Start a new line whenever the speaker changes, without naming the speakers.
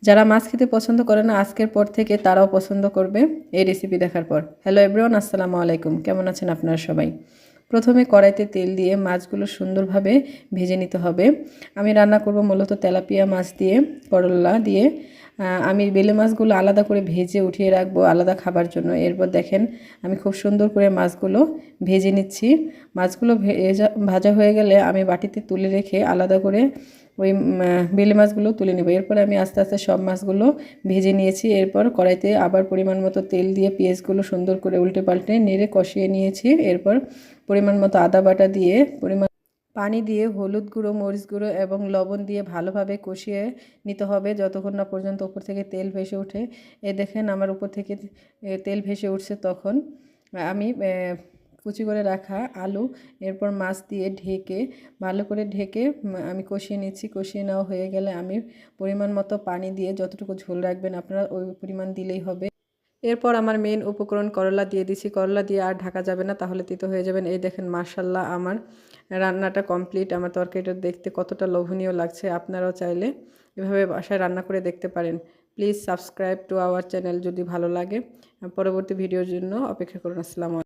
যারা মাছ খেতে পছন্দ করে না আজকের পর থেকে তারাও পছন্দ করবে এই রেসিপি দেখার পর। হ্যালো এভরিওয়ান, আসসালামু আলাইকুম। কেমন আছেন আপনারা সবাই? প্রথমে কড়াইতে তেল দিয়ে মাছগুলো সুন্দরভাবে ভেজে নিতে হবে। আমি রান্না করব মূলত তেলাপিয়া মাছ দিয়ে, করলা দিয়ে। আমি বেলে মাছগুলো আলাদা করে ভেজে উঠিয়ে রাখবো আলাদা খাবার জন্য। এরপর দেখেন আমি খুব সুন্দর করে মাছগুলো ভেজে নিচ্ছি। মাছগুলো ভাজা হয়ে গেলে আমি বাটিতে তুলে রেখে আলাদা করে ওই বেলে মাছগুলো তুলে নেব। এরপর আমি আস্তে আস্তে সব মাছগুলো ভেজে নিয়েছি। এরপর কড়াইতে আবার পরিমাণ মতো তেল দিয়ে পেঁয়াজগুলো সুন্দর করে উল্টে পাল্টে নেড়ে কষিয়ে নিয়েছি। এরপর পরিমাণ মতো আদা বাটা দিয়ে পানি দিয়ে হলুদ গুঁড়ো, মরিচ গুঁড়ো এবং লবণ দিয়ে ভালোভাবে কষিয়ে নিতে হবে যতক্ষণ না পর্যন্ত উপর থেকে তেল ভেসে ওঠে। দেখেন আমার উপর থেকে তেল ভেসে উঠছে, তখন আমি কুচি করে রাখা আলু এরপর মাছ দিয়ে ভালো করে ঢেকে আমি কষিয়ে নিচ্ছি। কষিয়ে নেওয়া হয়ে গেলে আমি পরিমাণ মতো পানি দিয়ে, যতটুকু ঝোল রাখবেন আপনারা ওই পরিমাণ দিলেই হবে। এরপর আমার মেন উপকরণ করলা দিয়ে দিছি। করলা দিয়ে আর ঢাকা যাবে না, তাহলে তিতো হয়ে যাবেন। এই দেখেন মাশাল্লাহ আমার রান্নাটা কমপ্লিট। আমার তরকারিটা দেখতে কতটা লোভনীয় লাগছে। আপনারাও চাইলে এভাবে বাসায় রান্না করে দেখতে পারেন। Please subscribe to our channel যদি ভালো লাগে। পরবর্তী ভিডিওর জন্য অপেক্ষা করুন। আসসালামু আলাইকুম।